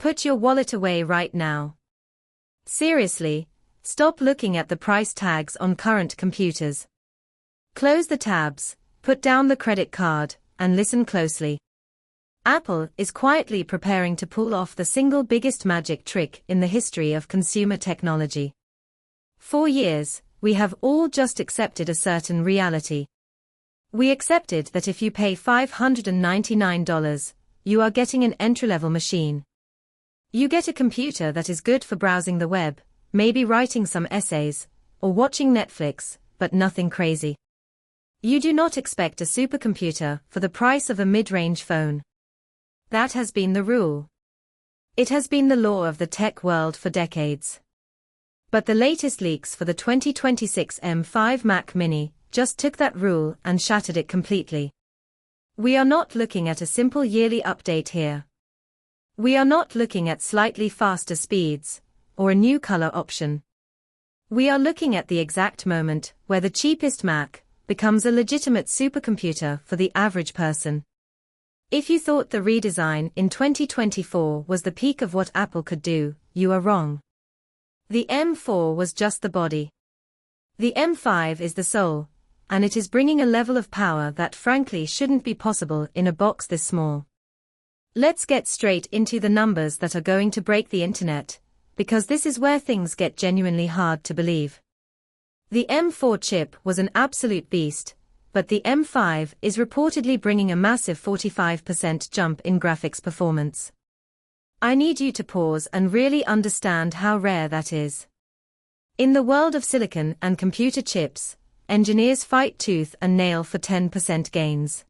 Put your wallet away right now. Seriously, stop looking at the price tags on current computers. Close the tabs, put down the credit card, and listen closely. Apple is quietly preparing to pull off the single biggest magic trick in the history of consumer technology. For years, we have all just accepted a certain reality. We accepted that if you pay $599, you are getting an entry-level machine. You get a computer that is good for browsing the web, maybe writing some essays, or watching Netflix, but nothing crazy. You do not expect a supercomputer for the price of a mid-range phone. That has been the rule. It has been the law of the tech world for decades. But the latest leaks for the 2026 M5 Mac Mini just took that rule and shattered it completely. We are not looking at a simple yearly update here. We are not looking at slightly faster speeds, or a new color option. We are looking at the exact moment where the cheapest Mac becomes a legitimate supercomputer for the average person. If you thought the redesign in 2024 was the peak of what Apple could do, you are wrong. The M4 was just the body. The M5 is the soul, and it is bringing a level of power that frankly shouldn't be possible in a box this small. Let's get straight into the numbers that are going to break the internet, because this is where things get genuinely hard to believe. The M4 chip was an absolute beast, but the M5 is reportedly bringing a massive 45% jump in graphics performance. I need you to pause and really understand how rare that is. In the world of silicon and computer chips, engineers fight tooth and nail for 10% gains.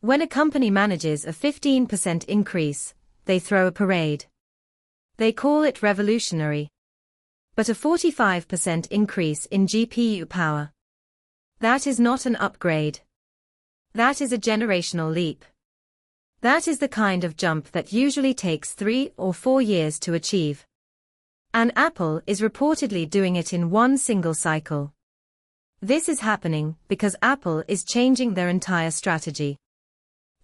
When a company manages a 15% increase, they throw a parade. They call it revolutionary. But a 45% increase in GPU power, that is not an upgrade. That is a generational leap. That is the kind of jump that usually takes 3 or 4 years to achieve. And Apple is reportedly doing it in one single cycle. This is happening because Apple is changing their entire strategy.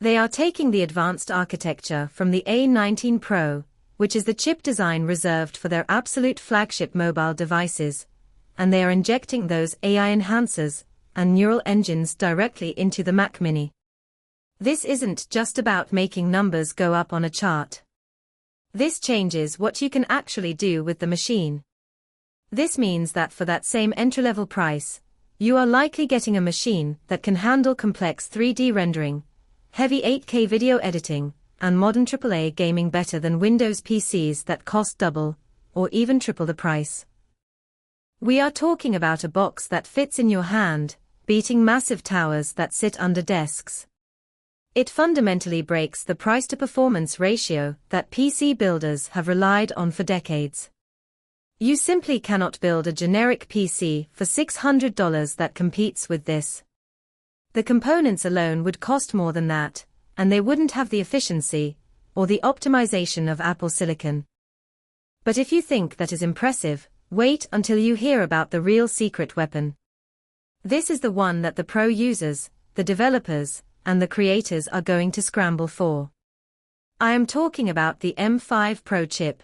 They are taking the advanced architecture from the A19 Pro, which is the chip design reserved for their absolute flagship mobile devices, and they are injecting those AI enhancers and neural engines directly into the Mac Mini. This isn't just about making numbers go up on a chart. This changes what you can actually do with the machine. This means that for that same entry-level price, you are likely getting a machine that can handle complex 3D rendering, heavy 8K video editing, and modern AAA gaming better than Windows PCs that cost double, or even triple the price. We are talking about a box that fits in your hand, beating massive towers that sit under desks. It fundamentally breaks the price-to-performance ratio that PC builders have relied on for decades. You simply cannot build a generic PC for $600 that competes with this. The components alone would cost more than that, and they wouldn't have the efficiency or the optimization of Apple Silicon. But if you think that is impressive, wait until you hear about the real secret weapon. This is the one that the pro users, the developers, and the creators are going to scramble for. I am talking about the M5 Pro chip.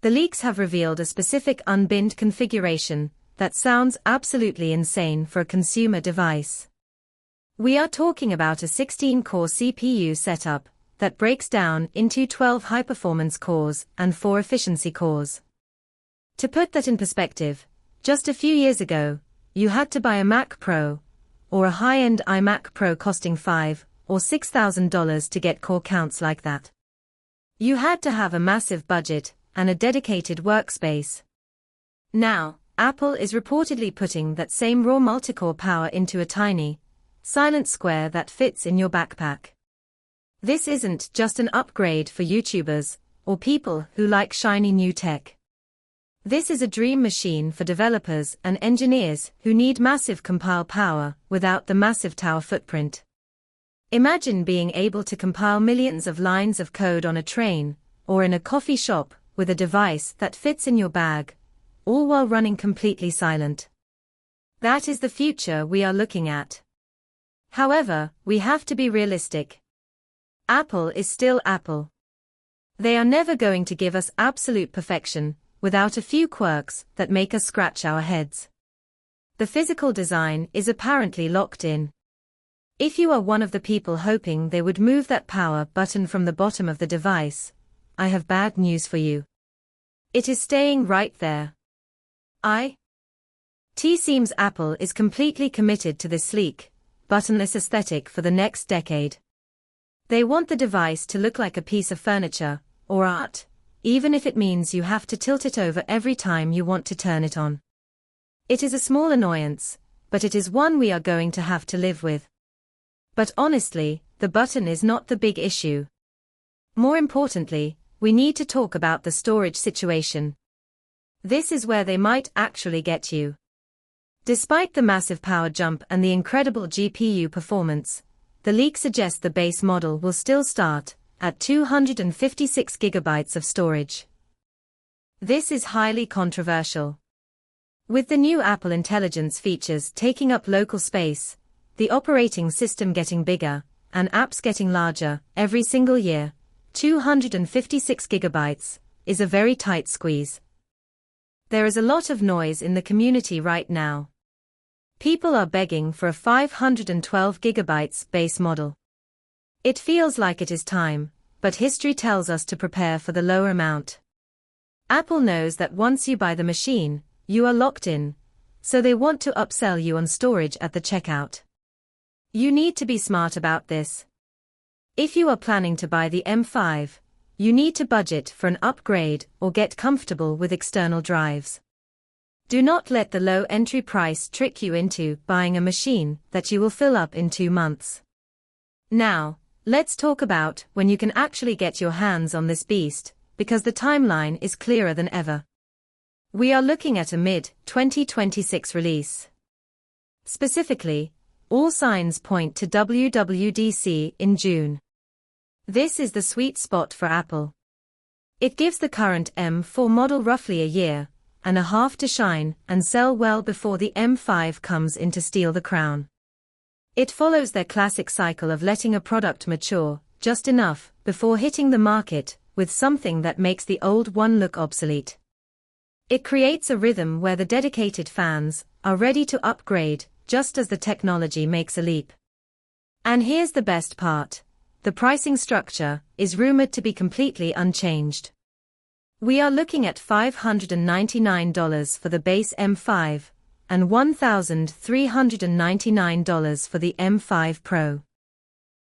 The leaks have revealed a specific unbinned configuration that sounds absolutely insane for a consumer device. We are talking about a 16-core CPU setup that breaks down into 12 high-performance cores and 4 efficiency cores. To put that in perspective, just a few years ago, you had to buy a Mac Pro, or a high-end iMac Pro costing $5,000 or $6,000 to get core counts like that. You had to have a massive budget and a dedicated workspace. Now, Apple is reportedly putting that same raw multi-core power into a tiny, silent square that fits in your backpack. This isn't just an upgrade for YouTubers or people who like shiny new tech. This is a dream machine for developers and engineers who need massive compile power without the massive tower footprint. Imagine being able to compile millions of lines of code on a train or in a coffee shop with a device that fits in your bag, all while running completely silent. That is the future we are looking at. However, we have to be realistic. Apple is still Apple. They are never going to give us absolute perfection, without a few quirks that make us scratch our heads. The physical design is apparently locked in. If you are one of the people hoping they would move that power button from the bottom of the device, I have bad news for you. It is staying right there. It seems Apple is completely committed to this sleek, buttonless aesthetic for the next decade. They want the device to look like a piece of furniture, or art, even if it means you have to tilt it over every time you want to turn it on. It is a small annoyance, but it is one we are going to have to live with. But honestly, the button is not the big issue. More importantly, we need to talk about the storage situation. This is where they might actually get you. Despite the massive power jump and the incredible GPU performance, the leak suggests the base model will still start at 256 gigabytes of storage. This is highly controversial. With the new Apple Intelligence features taking up local space, the operating system getting bigger, and apps getting larger every single year, 256 gigabytes is a very tight squeeze. There is a lot of noise in the community right now. People are begging for a 512 gigabytes base model. It feels like it is time, but history tells us to prepare for the lower amount. Apple knows that once you buy the machine, you are locked in, so they want to upsell you on storage at the checkout. You need to be smart about this. If you are planning to buy the M5, you need to budget for an upgrade or get comfortable with external drives. Do not let the low entry price trick you into buying a machine that you will fill up in 2 months. Now, let's talk about when you can actually get your hands on this beast, because the timeline is clearer than ever. We are looking at a mid-2026 release. Specifically, all signs point to WWDC in June. This is the sweet spot for Apple. It gives the current M4 model roughly a year and a half to shine and sell well before the M5 comes in to steal the crown. It follows their classic cycle of letting a product mature just enough before hitting the market with something that makes the old one look obsolete. It creates a rhythm where the dedicated fans are ready to upgrade just as the technology makes a leap. And here's the best part. The pricing structure is rumored to be completely unchanged. We are looking at $599 for the base M5 and $1,399 for the M5 Pro.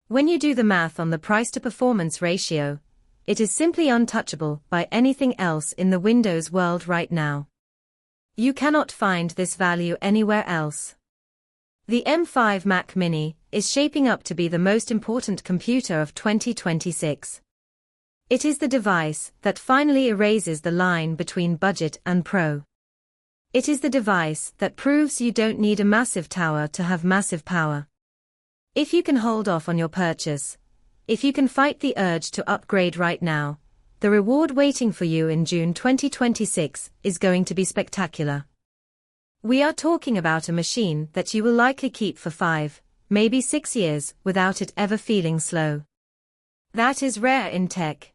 When you do the math on the price-to-performance ratio, it is simply untouchable by anything else in the Windows world right now. You cannot find this value anywhere else. The M5 Mac Mini is shaping up to be the most important computer of 2026. It is the device that finally erases the line between budget and pro. It is the device that proves you don't need a massive tower to have massive power. If you can hold off on your purchase, if you can fight the urge to upgrade right now, the reward waiting for you in June 2026 is going to be spectacular. We are talking about a machine that you will likely keep for 5, maybe 6 years without it ever feeling slow. That is rare in tech.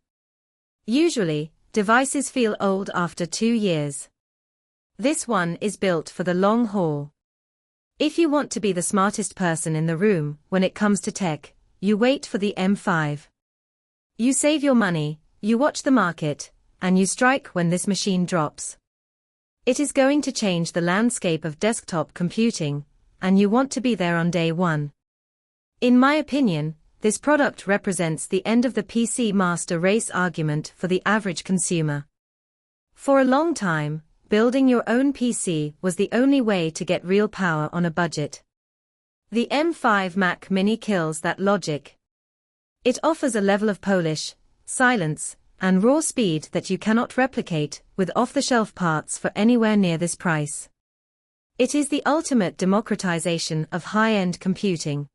Usually, devices feel old after 2 years. This one is built for the long haul. If you want to be the smartest person in the room when it comes to tech, you wait for the M5. You save your money, you watch the market, and you strike when this machine drops. It is going to change the landscape of desktop computing, and you want to be there on day one. In my opinion, this product represents the end of the PC master race argument for the average consumer. For a long time, building your own PC was the only way to get real power on a budget. The M5 Mac Mini kills that logic. It offers a level of polish, silence, and raw speed that you cannot replicate with off-the-shelf parts for anywhere near this price. It is the ultimate democratization of high-end computing.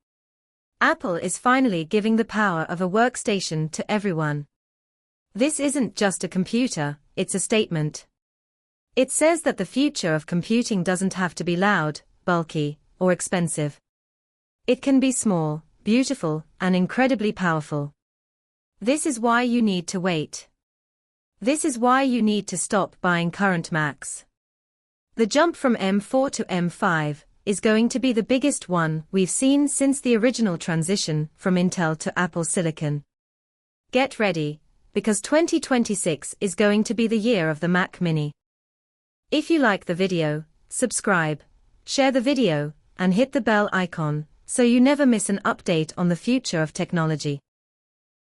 Apple is finally giving the power of a workstation to everyone. This isn't just a computer, it's a statement. It says that the future of computing doesn't have to be loud, bulky, or expensive. It can be small, beautiful, and incredibly powerful. This is why you need to wait. This is why you need to stop buying current Macs. The jump from M4 to M5 is going to be the biggest one we've seen since the original transition from Intel to Apple Silicon. Get ready, because 2026 is going to be the year of the Mac Mini. If you like the video, subscribe, share the video, and hit the bell icon so you never miss an update on the future of technology.